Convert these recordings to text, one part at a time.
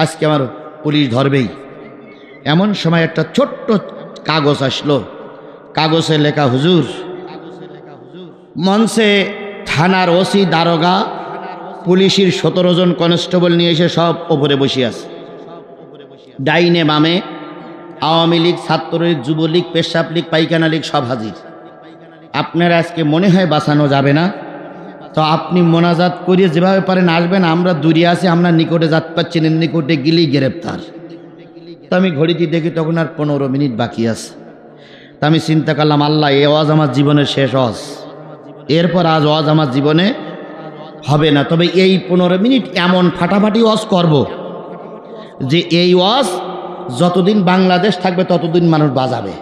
আজকে আমার পুলিশ ধরবেই। এমন সময় একটা ছোট্ট কাগজ আসলো, কাগজে লেখা, হুজুর মঞ্চে থানার ওসি, দারোগা, পুলিশের 17 জন কনস্টেবল নিয়ে এসে সব ওপরে বসে আছে। ডাইনে বামে আওয়ামী লীগ, ছাত্রলীগ, যুবলীগ, পেশাব লীগ, পাইখানা লীগ সব হাজির। আপনার আজকে মনে হয় বাঁচানো যাবে না, তো আপনি মোনাজাত করিয়ে যেভাবে পারেন আসবেন, আমরা দূরে আছি, আমরা নিকটে যাতে পারছি না, নিকটে গেলেই গ্রেপ্তার। তো আমি ঘড়িতে দেখি তখন আর 15 মিনিট বাকি আছে। তা আমি চিন্তা করলাম, আল্লাহ, এ ওয়াজ আমার জীবনের শেষ ওয়াজ, এরপর আজ ওয়াজ আমার জীবনে হবে না। তবে এই 15 মিনিট এমন ফাটাফাটি ওয়াজ করব যে এই ওয়াজ যতদিন বাংলাদেশ থাকবে ততদিন মানুষ বাজাবে।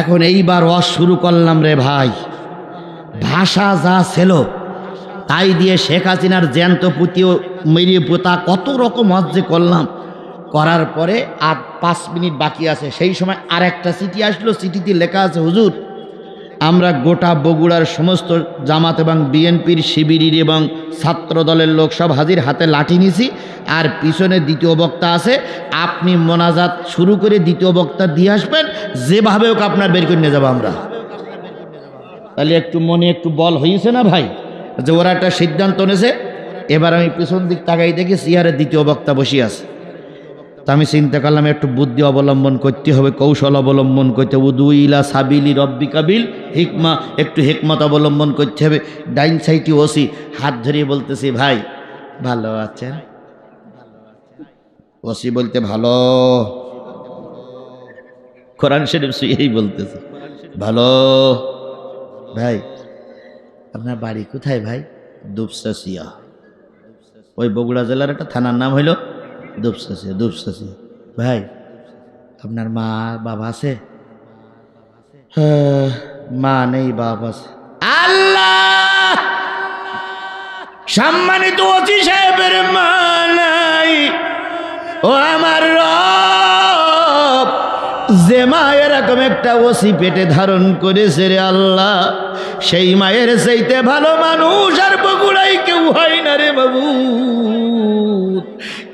এখন এইবার ওয়াজ শুরু করলাম রে ভাই, ভাষা যা ছিল তাই দিয়ে শেখ হাসিনার জ্যান্ত পুঁতিও মেরিয়ে পোতা কত রকম ওয়াজ যে করলাম। করার পরে আর 5 মিনিট বাকি আছে, সেই সময় আর একটা চিঠি আসলো। চিঠিতে লেখা আছে, হুজুর আমরা গোটা বগুড়ার সমস্ত জামাত এবং বিএনপির, শিবিরের এবং ছাত্র দলের লোক সব হাজির, হাতে লাঠি নিছি, আর পিছনে দ্বিতীয় বক্তা আছে, আপনি মোনাজাত শুরু করে দ্বিতীয় বক্তা দিয়ে আসবেন, যেভাবে হোক আপনার বের করে নিয়ে যাবো আমরা। তাহলে একটু মনে একটু বল হয়েছে না ভাই, যে ওরা একটা সিদ্ধান্ত নিয়েছে। এবার আমি পিছন দিক তাকাই দেখি চেয়ারে দ্বিতীয় বক্তা বসে আছে। তা আমি চিন্তা করলাম একটু বুদ্ধি অবলম্বন করতে হবে, কৌশল অবলম্বন করতে হবে। উদু ইলা সাবিলি রব্বি কাবিল হিকমা, একটু হিকমত অবলম্বন করতে হবে। ডাইন সাইডে ওসি, হাত ধরিয়ে বলতেছি, ভাই ভালো আছেন? ওসি বলতে, ভালো। কোরআন শরীফ এই বলতেছে, ভালো। ভাই আপনার বাড়ি কোথায়? ভাই দুপসাসিয়া, ওই বগুড়া জেলার একটা থানার নাম হইল দুপসাসিয়া। দুপসাসিয়া। ভাই আপনার মা বাবা আছে? মা নেই, বাবা আছে। আল্লাহ, সম্মানিত ওসি সাহেবের মা নাই, ও আমার রব, যে মা এরকম একটা ওসি পেটে ধারণ করেছে রে আল্লাহ, সেই মায়ের চাইতে ভালো মানুষ আর বগুড়াই কেউ হয় না রে বাবু।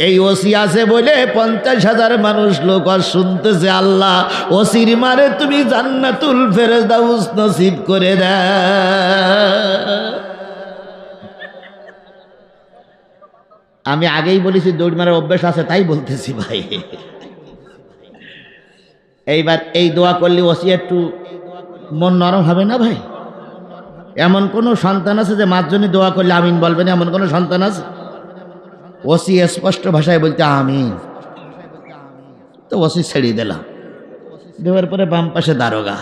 এই ওসি আছে বলে 50,000 মানুষ লোক আর শুনতেছে। আল্লাহ, ওসির মারে তুমি জান্নাতুল ফেরদাউস নসিব করে দাও। আমি আগেই বলেছি দৌড় মারার অভ্যাস আছে, তাই বলতেছি ভাই। এইবার এই দোয়া করলে ওসি একটু মন নরম হবে না ভাই? এমন কোন সন্তান আছে যে মার জন্য দোয়া করলে আমিন বলবেন? এমন কোন সন্তান আছে? ওসি স্পষ্ট ভাষায় বলতে আমিন। তো ওসি ছেড়ে দিলাম। দেওয়ার পরে বাম পাশে দারোগা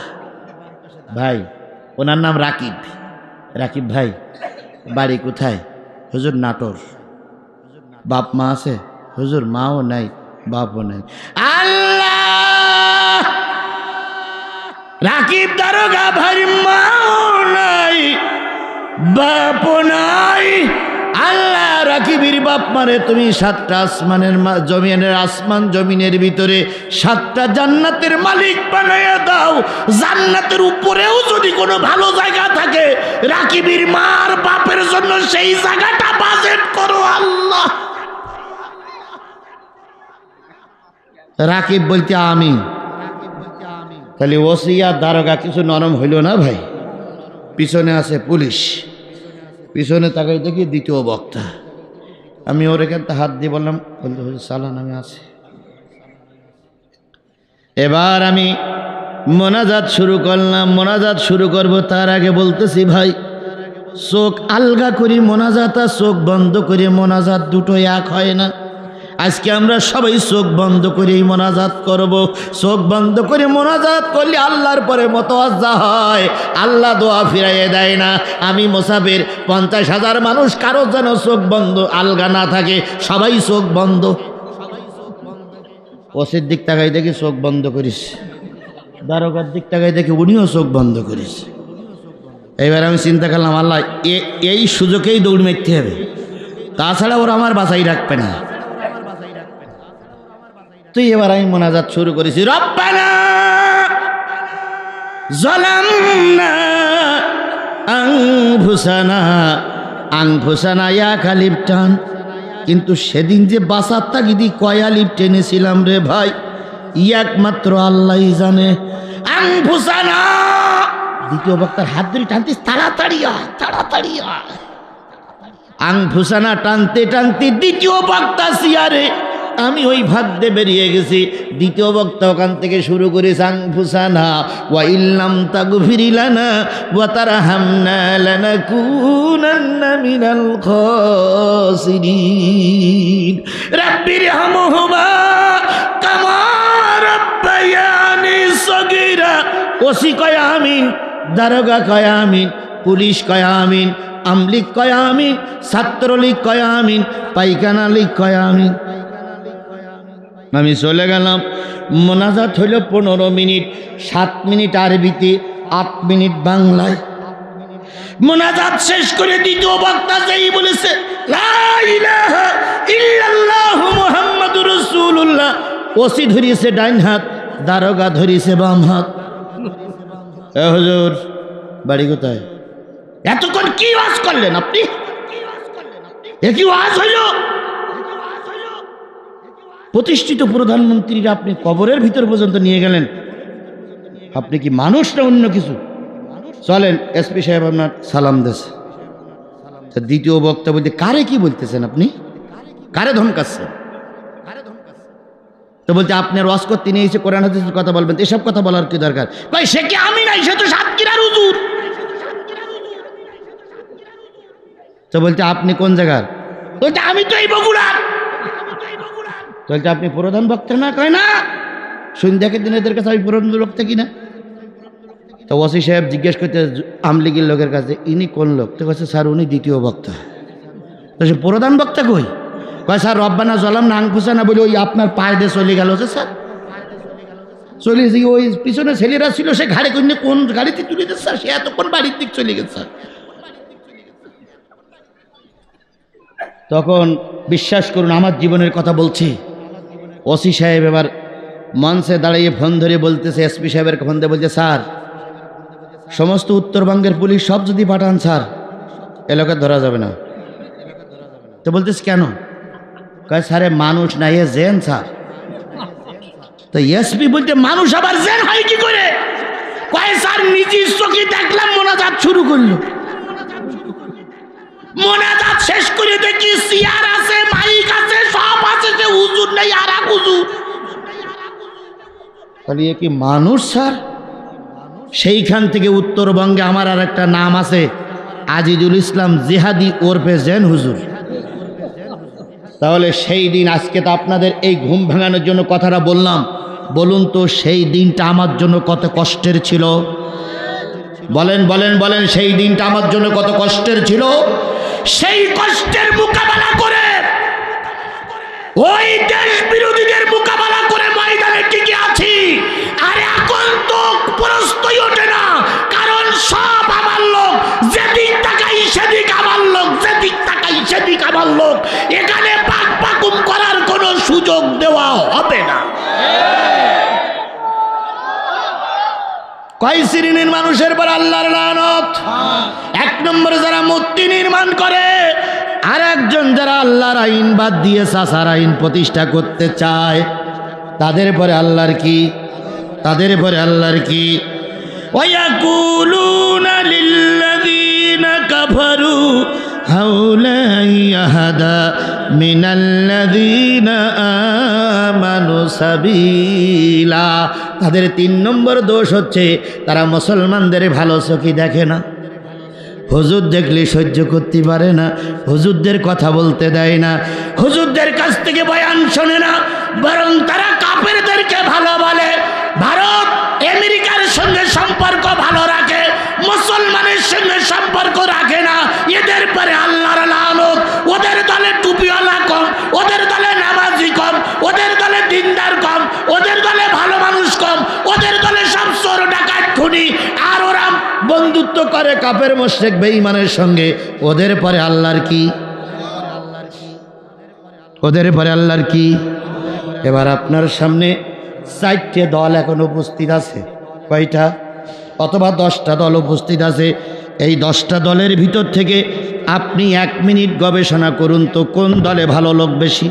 ভাই, ওনার নাম রাকিব। রাকিব ভাই বাড়ি কোথায়? হুজুর নাটোর। বাপ মা আছে? হুজুর মাও নাই, বাপও নাই। আল্লাহ, রাকিব দারোগা ভাই, মাও নাই, বাপও নাই। আল্লাহ, রাকিবের বাপ মারে তুমি 7টা আসমানের জমিনের, আসমান জমিনের ভিতরে 7টা জান্নাতের মালিক বানাইয়া দাও। জান্নাতের উপরেও যদি কোনো ভালো জায়গা থাকে, রাকিবের মার বাপের জন্য সেই জায়গাটা বাজেট করো আল্লাহ। রাকিব বলতে আমি। তাহলে ওসিয়া দারোগা কিছু নরম হইল না ভাই। পিছনে আছে পুলিশ, পিছনে তাকাই দেখি দ্বিতীয় বক্তা। আমি ওর এখানটা হাত দিয়ে বললাম, বলতে সালান আমি আছি। এবার আমি মোনাজাত শুরু করলাম। মোনাজাত শুরু করব তার আগে বলতেছি ভাই, চোখ আলগা করি মোনাজাত আর চোখ বন্ধ করে মোনাজাত দুটো এক হয় না। আজকে আমরা সবাই চোখ বন্ধ করে মোনাজাত করব। চোখ বন্ধ করে মোনাজাত করলে আল্লাহর পরে মতওয়াজ্জা হয়, আল্লাহ দোয়া ফিরাইয়ে দেয় না। আমি মুসাফির, 50,000 মানুষ, কারো যেন চোখ বন্ধ আলগা না থাকে, সবাই চোখ বন্ধ। ওসির দিক তাকাই দেখি চোখ বন্ধ করিস, দারোগার দিক তাকাই দেখি উনিও চোখ বন্ধ করিস। এবার আমি চিন্তা করলাম, আল্লাহ এই সুযোগেই দৌড় মারতে হবে, তাছাড়া ওরা আমার বাঁচাই রাখবে না। তুই এবার আমি মোনাজাত শুরু করেছি। রব্বানা যালামনা আনফুসানা, আনফুসানা ইয়া খালিফ টান, কিন্তু সেদিন যে বাসার তাগিদি কয়া লিপ টেনেছিলাম রে ভাই, একমাত্র আল্লাহই জানে। আনফুসানা, দ্বিতীয় বক্তার হাত ধরে টানতিস, তাড়াতাড়ি আয়, তাড়াতাড়ি আয়। আনফুসানা টানতে টানতে দ্বিতীয় বক্তা সিয়ারে, আমি ওই ভাগ্যে বেরিয়ে গেছি। দ্বিতীয় বক্তা ওখান থেকে শুরু করেছে আনফুসানা ওয়া ইল্লাম তাগফির লানা ওয়া তারহামনা লানাকুনান্না মিনাল খাসিরিন রাব্বিরহামহুমা কামা রাব্বায়ানি সগীরা। ওসি কয় আমিন, দারোগা কয় আমিন, পুলিশ কয় আমিন, আমলিগ কয় আমিন, ছাত্রলীগ কয় আমিন, পাইখানা লীগ কয় আমিন। আমি চলে গেলাম। মোনাজাত হইল 15 মিনিট, 7 মিনিট আরবিতে, 8 মিনিট বাংলায়। মোনাজাত শেষ করে দ্বিতীয় বক্তা যেই বলেছে লা ইলাহা ইল্লাল্লাহু মুহাম্মাদুর রাসূলুল্লাহ, ওসি ধরিয়েছে ডাইন হাত, দারোগা ধরিয়েছে বাম হাত। এ হুজুর, বাড়ি কোথায়? এতক্ষণ কি ওয়াজ করলেন আপনি? এ কি ওয়াজ হইল? প্রতিষ্ঠিত প্রধানমন্ত্রীরা আপনি কবরের ভিতর পর্যন্ত নিয়ে গেলেন। আপনি কি মানুষ না অন্য কিছু? চলেন, এসপি সাহেব আপনার সালাম দেশে। দ্বিতীয় বক্তা বলতে কারে কি বলতেছেন আপনি? কারে ধমকাচ্ছেন? তো বলতে আপনার ওয়াজ করতে নিয়ে এসে কোরআন হাদিসের কথা বলবেন, এসব কথা বলার কি দরকার? ভাই সে কি আমি নাই, সে তো সাতক্ষীরার হুজুর। তো বলতে আপনি কোন জায়গার? বলতে আমি তো এই বগুড়ার। বলতে আপনি প্রধান বক্তা না? কয় না, সন্ধ্যাকে দিন এদের কাছে আমি প্রধান বক্তা কিনা। তো ওসি সাহেব জিজ্ঞেস করতে আমলিগের লোকের কাছে, ইনি কোন লোক? তো কাছে স্যার উনি দ্বিতীয় বক্তা। তো সে প্রধান বক্তা কই? কয় স্যার রব্বানা জলাম না আনফুসানা বলে ওই আপনার পায়ে দিয়ে চলে গেল। যে স্যার চলে গিয়ে ওই পিছনে ছেলেরা ছিল, সে ঘাড়ে করে কোন গাড়িতে তুলে দিচ্ছে স্যার, সে এতক্ষণ বাড়ির দিক চলে গেছে স্যার। তখন বিশ্বাস করুন, আমার জীবনের কথা বলছি। ওসি সাহেব এবার মঞ্চে দাঁড়িয়ে ফোন ধরে বলতেছে, এসপি সাহেবের ফোন দিয়ে বলছে, স্যার সমস্ত উত্তরবঙ্গের পুলিশ সব যদি পাঠান স্যার, এলাকা ধরা যাবে না। তো বলতেছে কেন? কয় স্যারে মানুষ না, এ জেন স্যার। তো এসপি বলতে মানুষ আবার জেন হয় কি করে? কয় স্যার নিজের চোখে দেখলাম মোনাজাত শুরু করলো। মোনাজাত শেষ করে দেখি চেয়ার আছে, মাইক আছে, সব আছে, যে হুজুর নেই আর এক হুজুর। তাহলে কি মানুষ স্যার? সেইখান থেকে উত্তরবঙ্গে আমার আর একটা নাম আছে, আজিজুল ইসলাম জিহাদি ওরফে জেন হুজুর। তাহলে সেই দিন, আজকে তো আপনাদের এই ঘুম ভাঙানোর জন্য কথাটা বললাম, বলুন তো সেই দিনটা আমার জন্য কত কষ্টের ছিল? বলেন বলেন বলেন, সেই দিনটা আমার জন্য কত কষ্টের ছিল? সেই কষ্টের মোকাবেলা করে, ওই দেশ বিরোধীদের মোকাবেলা করে ময়দানে টিকে আছি। আর এখন তো প্রশ্নই ওঠে না, কারণ সব আমার লোক, যেদিক তাকাই সেদিক আমার লোক, যেদিক তাকাই সেদিক আমার লোক। এখানে পাক পাকুম করার কোনো সুযোগ দেওয়া হবে না। কয় শ্রেণীর মানুষের পর আল্লাহর লানত? এক নম্বরে যারা মূর্তি নির্মাণ করে, আর একজন যারা আল্লাহর আইন বাদ দিয়ে সাসার আইন প্রতিষ্ঠা করতে চায়, তাদের পরে আল্লাহর কি? তাদের পরে আল্লাহর কি? ওয়ায়াকুলুনা লিল্লাযীনা কাফারু হাউলাই আহাদা মিনাল্লাযীনা আমানু সাবিলা। তাদের 3 নম্বর দোষ হচ্ছে তারা মুসলমানদের ভালো চোখে দেখে না। হুজুর দেখলে সহ্য করতে পারে না, হুজুরদের কথা বলতে দেয় না, হুজুরদের কাছ থেকে বয়ান শোনে না, বরং তারা কাফেরদেরকে ভালো বলে। ভারত আমেরিকার সঙ্গে সম্পর্ক ভালো রাখে, মুসলমানের সঙ্গে সম্পর্ক রাখে না। এদের পরে আল্লাহর লানত। ওদের দলে টুপিওয়ালা কম, ওদের দলে নামাজি কম, ওদের দলে দিনদার কম, ওদের দলে ভালো মানুষ কম, ওদের দলে সব চোর ডাকাত খুনি। আর ওরা বন্ধুত্ব করে কাফের মুশরিক বেঈমানের সঙ্গে। ওদের পরে আল্লাহর কি? ওদের পরে আল্লাহর কি? এবার আপনার সামনে 4টে দল এখন উপস্থিত আছে। কয়টা? অথবা 10টা দল উপস্থিত আছে। এই 10টা দলের ভিতর থেকে আপনি 1 মিনিট গবেষণা করুন তো কোন দলে ভালো লোক বেশি?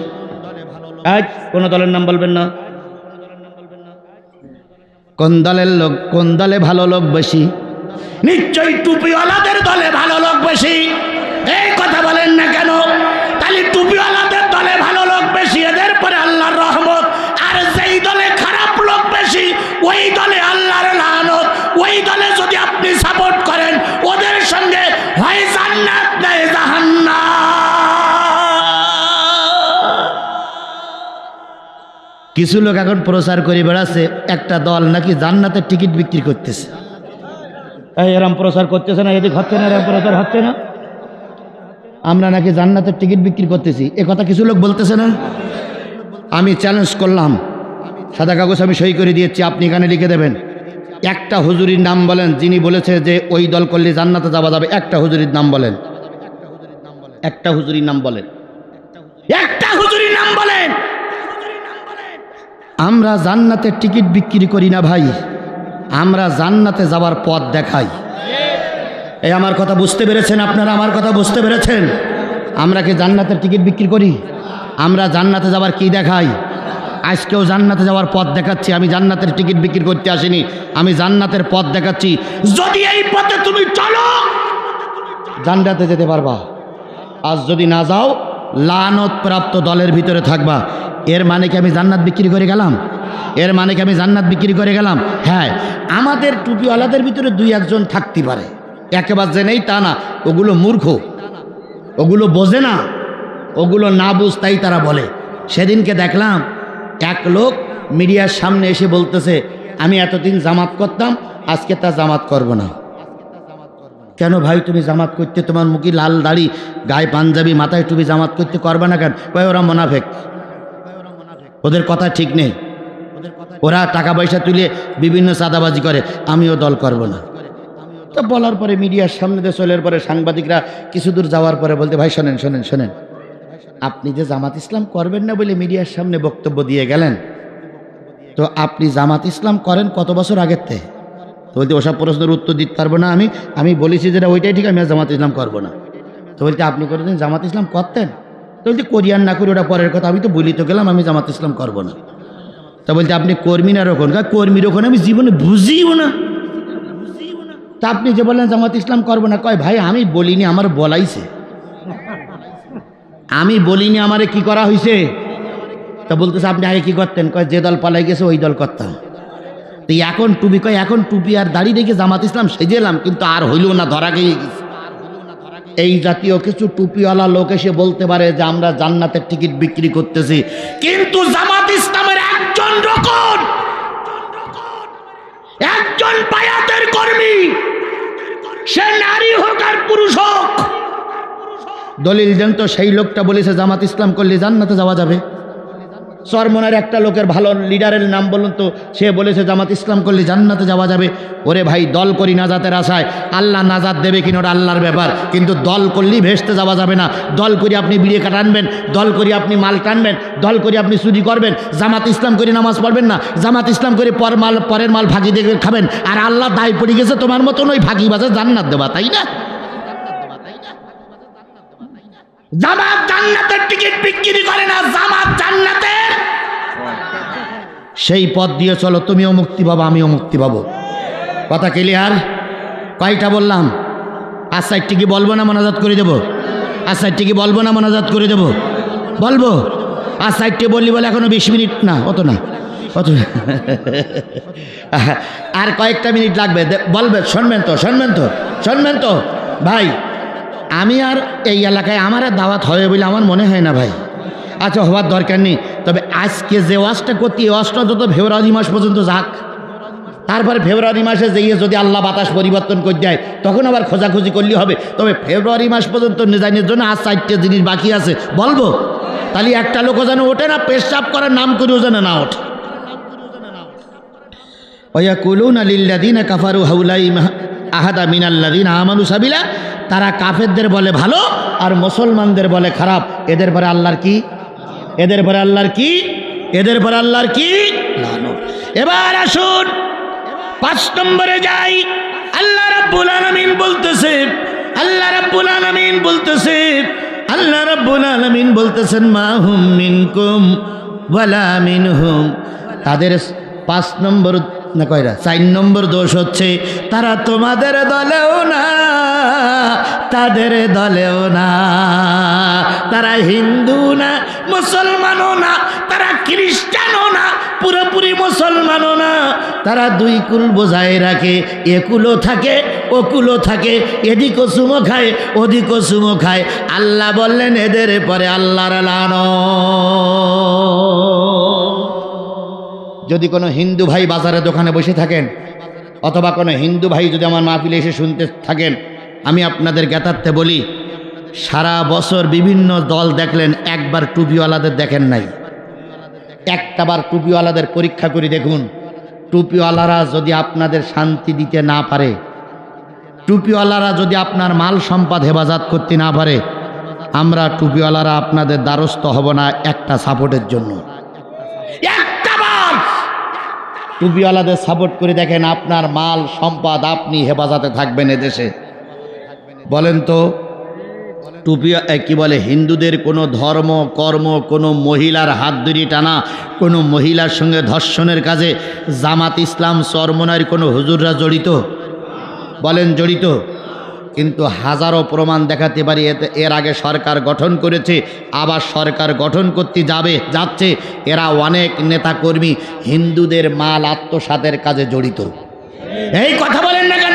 আজ কোন দলের নাম বলবেন না? কোন দলের লোক, কোন দলে ভালো লোক বেশি? নিশ্চয়ই টুপিওয়ালাদের দলে ভালো লোক বেশি। এই কথা বলেন না কেন? তাহলে টুপিওয়ালাদের দলে ভালো লোক বেশি, এদের পরে আল্লাহর রহমত। আর যেই দলে খারাপ লোক বেশি ওই দলে আল্লাহর লানত। ওই দলে যদি আপনি সাপোর্ট করেন ওদের সঙ্গে হয় জান্নাত নয় জাহান্নাম। কিছু লোক এখন প্রচার করে বেড়াচ্ছে একটা দল নাকি জান্নাতের টিকিট বিক্রি করতেছে। এরম প্রচার করতেছে না? এদিক হচ্ছে না? এরম প্রচার হচ্ছে না? আমরা নাকি জান্নাতের টিকিট বিক্রি করতেছি, এ কথা কিছু লোক বলতেছে না? আমি চ্যালেঞ্জ করলাম, সাদা কাগজ আমি সই করে দিয়েছি, আপনি এখানে লিখে দেবেন। একটা হুজুরির নাম বলেন যিনি বলেছে যে ওই দল করলে জান্নাতে যাওয়া যাবে। একটা হুজুরির নাম বলেন, একটা হুজুরির নাম বলেন, একটা হুজুরির নাম বলেন। আমরা জান্নাতের টিকিট বিক্রি করি না ভাই, আমরা জান্নাতে যাওয়ার পথ দেখাই। এই আমার কথা বুঝতে পেরেছেন আপনারা? আমার কথা বুঝতে পেরেছেন? আমরা কি জান্নাতের টিকিট বিক্রি করি? আমরা জান্নাতে যাওয়ার কি দেখাই? আজকেও জান্নাতে যাওয়ার পথ দেখাচ্ছি। আমি জান্নাতের টিকিট বিক্রি করতে আসিনি, আমি জান্নাতের পথ দেখাচ্ছি। যদি এই পথে তুমি চলো জান্নাতে যেতে পারবা, আজ যদি না যাও লানত প্রাপ্ত দলের ভিতরে থাকবা। এর মানে কি আমি জান্নাত বিক্রি করে গেলাম? এর মানে কি আমি জান্নাত বিক্রি করে গেলাম? হ্যাঁ, আমাদের টুপিওয়ালাদের ভিতরে 2-1 জন থাকতে পারে, একেবারে যে নেই তা না। ওগুলো মূর্খ, ওগুলো বোঝে না, ওগুলো না বুঝতাই তারা বলে। সেদিনকে দেখলাম এক লোক মিডিয়ার সামনে এসে বলতেছে আমি এতদিন জামাত করতাম, আজকে তা জামাত করব না। কেন ভাই তুমি জামাত করতে, তোমার মুখে লাল দাড়ি, গায়ে পাঞ্জাবি, মাথায় টুপি, জামাত করতে করবে না কেন? ভাই ওরা মোনাফেক, ওদের কথা ঠিক নেই, ওরা টাকা পয়সা তুলে বিভিন্ন চাঁদাবাজি করে, আমিও দল করব না। তো বলার পরে মিডিয়ার সামনে দিয়ে চলার পরে সাংবাদিকরা কিছু দূর যাওয়ার পরে বলতে ভাই শোনেন শোনেন শোনেন, আপনি যে জামাত ইসলাম করবেন না বলে মিডিয়ার সামনে বক্তব্য দিয়ে গেলেন, তো আপনি জামাত ইসলাম করেন কত বছর আগের থেকে? তো বলতে ওসব প্রশ্নের উত্তর দিতে পারবো না আমি বলেছি যেটা ওইটাই ঠিক, আমি আর জামাত ইসলাম করবো না। তো বলতে আপনি করেছেন জামাত ইসলাম করতেন? তো বলতে করিয়ান না করি ওটা পরের কথা, আমি তো বলি তো গেলাম আমি জামাত ইসলাম করবো না। তা বলতে আপনি কর্মী না রকম? কর্মীর ওখানে আমি জীবনে বুঝিও না। তা আপনি যে বললেন জামাত ইসলাম করবো না, কয় ভাই আমি বলিনি, আমার বলাইছে, আমি বলিনি, আমারে কি করা হয়েছে? তা বলতেছে আপনি আগে কি করতেন? কয় যে দল পালাই গেছে ওই দল করতাম। তো এখন টুপি, কয় এখন টুপি আর দাড়ি রেখে জামাত ইসলাম সেজেলাম, কিন্তু আর হইল না, ধরা গিয়ে গেছে। এই জাতীয় কিছু টুপিওয়ালা লোক এসে বলতে পারে যে আমরা জান্নাতের টিকিট বিক্রি করতেছি, কিন্তু জামাত ইসলামের একজন রকম, একজন বায়াতের কর্মী, সে নারী হোক আর পুরুষ হোক, দলিল দেন তো সেই লোকটা বলেছে জামাত ইসলাম করলে জান্নাতে যাওয়া যাবে। চরমনের একটা লোকের ভালো লিডারের নাম বলুন তো, সে বলেছে জামাত ইসলাম করলে জান্নাতে যাওয়া যাবে। ওরে ভাই, দল করি নাজাতের আশায়, আল্লাহ নাজাত দেবে কিনা ওটা আল্লাহর ব্যাপার, কিন্তু দল করলেই ভেস্তে যাওয়া যাবে না। দল করি আপনি বিড়ি টানবেন, দল করি আপনি মাল টানবেন, দল করি আপনি চুরি করবেন, জামাত ইসলাম করে নামাজ পড়বেন না, জামাত ইসলাম করে পরের মাল ফাঁকি দিয়ে খাবেন, আর আল্লাহ দায় পড়ে গেছে তোমার মতন ওই ফাঁকিবাজে জান্নাত দেবা, তাই না? জামাত জান্নাতের টিকিট বিক্রি করে না, জামাত জান্নাতের সেই পথ দিয়ে চলো, তুমিও মুক্তি পাবো, আমিও মুক্তি পাবো। কথা ক্লিয়ার? কয়টা বললাম? আর 4টি কি বলবো না মোনাজাত করে দেবো? আর 4টি কি বলবো না মোনাজাত করে দেবো? বলবো। আর 4টি বললি বলে এখনো 20 মিনিট না, অত না, অত আর কয়েকটা মিনিট লাগবে, বলবে। শুনবেন তো, শুনবেন তো, শুনবেন তো ভাই, আমি আর এই এলাকায় আমার আর দাওয়াত হবে বলে আমার মনে হয় না ভাই। আচ্ছা, হওয়ার দরকার নেই, তবে আজকে যে ওয়াজটা করতে, এই ওয়াজটা যত ফেব্রুয়ারি মাস পর্যন্ত যাক, তারপরে ফেব্রুয়ারি মাসে যেয়ে যদি আল্লাহ বাতাস পরিবর্তন করে দেয় তখন আবার খোঁজাখুঁজি করলেই হবে। তবে ফেব্রুয়ারি মাস পর্যন্ত নিজানের জন্য আর 4টে জিনিস বাকি আছে, বলবো। তাহলে একটা লোকও যেন ওঠে না, পেশাব করার নাম করেও যেন না ওঠে। ওয়াকুলুনা লিল্লাযিনা কাফারু হাউলাই আহাদা মিনাল্লাযিনা আমানু সাবিলা, তারা কাফেরদের বলে ভালো আর মুসলমানদের বলে খারাপ। এদের পরে আল্লাহর কি? এদের পরে আল্লাহর কি? এদের পরে আল্লাহর কি? লানত। এবার আসুন 5 নম্বরে যাই। আল্লাহ রাব্বুল আলামিন বলতেছে আল্লাহ রাব্বুল আলামিন বলতেছে, আল্লাহ রাব্বুল আলামিন বলতেছেন মা হুম মিনকুম ওয়ালা মিনহুম। তাদের 5 নম্বর না কয়টা 4 নম্বর দোষ হচ্ছে তারা তোমাদের দলেও না, তাদের দলেও না। তারা হিন্দু না, মুসলমানও না, তারা খ্রিস্টানও না, পুরোপুরি মুসলমানও না। তারা 2 কুল বোঝায় রাখে, একুলও থাকে ওকুলও থাকে, এদিকও চুমো খায় ওদিকও চুমো খায়। আল্লাহ বললেন এদের পরে আল্লাহর লানত। যদি কোনো হিন্দু ভাই বাজারে দোকানে বসে থাকেন অথবা কোনো হিন্দু ভাই যদি আমার মাহফিলে এসে শুনতে থাকেন, আমি আপনাদের জ্ঞাতার্থে বলি, সারা বছর বিভিন্ন দল দেখলেন, একবার টুপিওয়ালাদের দেখেন নাই। একটাবার টুপিওয়ালাদের পরীক্ষা করে দেখুন। টুপিওয়ালারা যদি আপনাদের শান্তি দিতে না পারে, টুপিওয়ালারা যদি আপনার মাল সম্পদ হেফাজত করতে না পারে, আমরা টুপিওয়ালারা আপনাদের দ্বারস্থ হব না একটা সাপোর্টের জন্য। একটাবার টুপিওয়ালাদের সাপোর্ট করে দেখেন, আপনার মাল সম্পদ আপনি হেফাজতে থাকবেন এদেশে। বলেন তো টুপি কি বলে, হিন্দুদের কোনো ধর্ম কর্ম, কোনো মহিলার হাত ধরে টানা, কোনো মহিলার সঙ্গে ধর্ষণের কাজে জামাত ইসলাম চরমনার কোনো হুজুররা জড়িত? বলেন জড়িত? কিন্তু হাজারো প্রমাণ দেখাতে পারি। এর আগে সরকার গঠন করেছে, আবার সরকার গঠন করতে যাচ্ছে। এরা অনেক নেতাকর্মী হিন্দুদের মাল আত্মসাতের কাজে জড়িত। এই কথা বলেন না কেন?